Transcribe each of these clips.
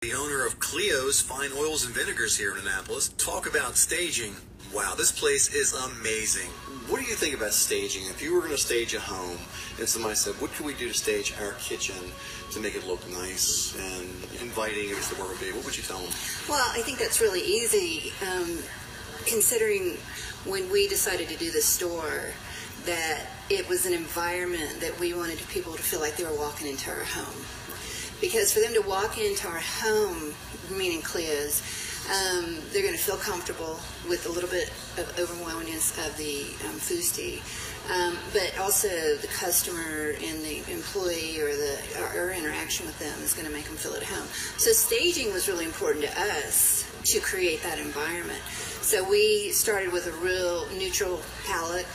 The owner of Cleo's Fine Oils and Vinegars here in Annapolis. Talk about staging. Wow, this place is amazing. What do you think about staging? If you were going to stage a home and somebody said, what can we do to stage our kitchen to make it look nice and inviting as the word would be, what would you tell them? Well, I think that's really easy, considering when we decided to do the store, that it was an environment that we wanted people to feel like they were walking into our home. Because for them to walk into our home, meaning Cleo's, they're going to feel comfortable with a little bit of overwhelmingness of the fousty, but also the customer and the employee or our interaction with them is going to make them feel at home. So staging was really important to us to create that environment. So we started with a real neutral palette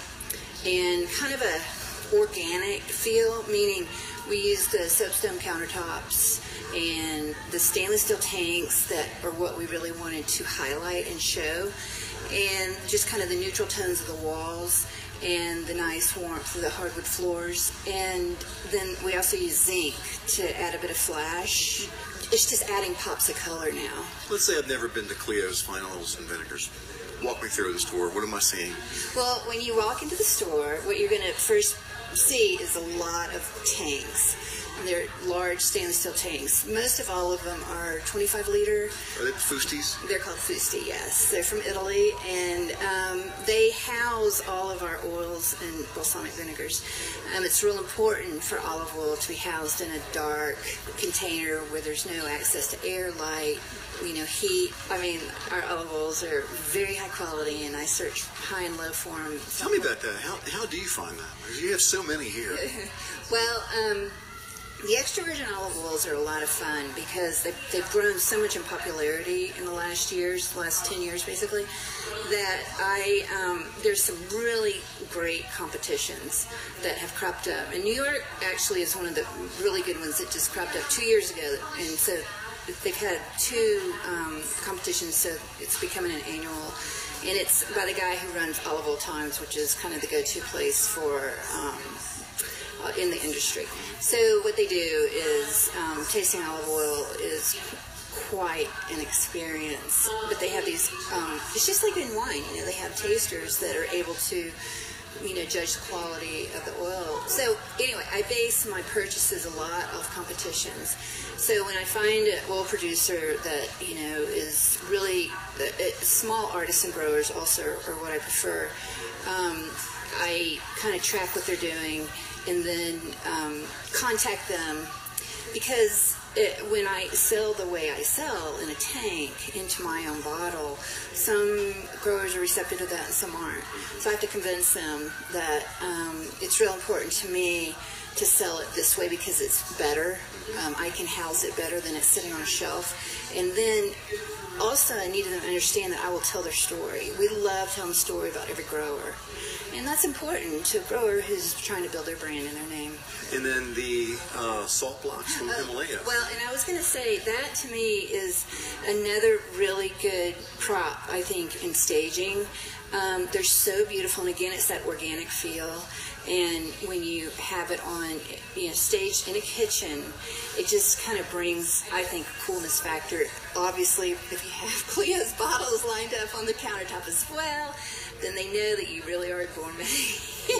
and kind of a organic feel, meaning we used the soapstone countertops and the stainless steel tanks that are what we really wanted to highlight and show, and just kind of the neutral tones of the walls and the nice warmth of the hardwood floors. And then we also use zinc to add a bit of flash. It's just adding pops of color now. Let's say I've never been to Cleo's Fine Oils and Vinegars. Walk me through the store. What am I seeing? Well, when you walk into the store, what you're going to first see is a lot of tanks. They're large stainless steel tanks. Most of all of them are 25-liter. Are they Fusties? They're called Fusti, yes. They're from Italy, and they house all of our oils and balsamic vinegars. It's real important for olive oil to be housed in a dark container where there's no access to air, light, heat. I mean, our olive oils are very high quality, and I search high and low for them. Tell me about that. How do you find that? Because you have so many here. Well, the extra virgin olive oils are a lot of fun because they've grown so much in popularity in the last 10 years basically, that there's some really great competitions that have cropped up. And New York actually is one of the really good ones that just cropped up 2 years ago, and so they've had two competitions, so it's becoming an annual. And it's by the guy who runs Olive Oil Times, which is kind of the go-to place for in the industry. So what they do is tasting olive oil is quite an experience, but they have these, it's just like in wine, they have tasters that are able to judge the quality of the oil. So anyway, I base my purchases a lot off competitions. So when I find an oil producer that is really small artisan growers also are what I prefer. I kind of track what they're doing and then contact them, because when I sell the way I sell in a tank into my own bottle, some growers are receptive to that and some aren't. So I have to convince them that it's real important to me to sell it this way because it's better. I can house it better than it's sitting on a shelf. And then also I need them to understand that I will tell their story. We love telling the story about every grower. And that's important to a grower who's trying to build their brand and their name. And then the salt blocks from the Himalaya. Well, and I was going to say, that to me is another really good prop, I think, in staging. They're so beautiful, and again, it's that organic feel. And when you have it on, staged in a kitchen, it just kind of brings, I think, a coolness factor. Obviously, if you have Cleo's bottles lined up on the countertop as well, then they know that you really are a gourmet,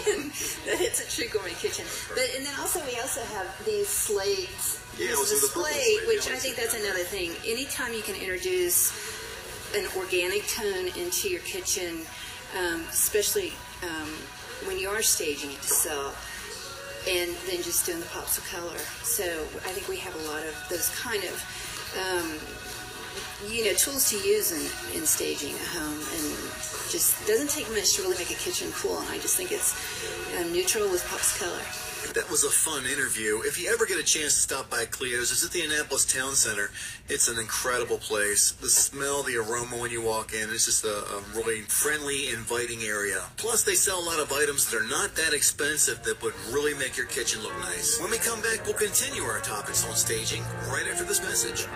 and that it's a true gourmet kitchen. And then we also have these slates. Yeah, this is a slate, which I think that's another thing. Anytime you can introduce an organic tone into your kitchen, especially when you are staging it to sell, and then just doing the pops of color. So I think we have a lot of those kind of tools to use in staging a home, and just doesn't take much to really make a kitchen cool. And I just think it's neutral with pops of color. That was a fun interview. If you ever get a chance to stop by Cleo's, it's at the Annapolis Town Center. It's an incredible place. The smell, the aroma when you walk in, it's just a really friendly, inviting area. Plus, they sell a lot of items that are not that expensive that would really make your kitchen look nice. When we come back, we'll continue our topics on staging right after this message.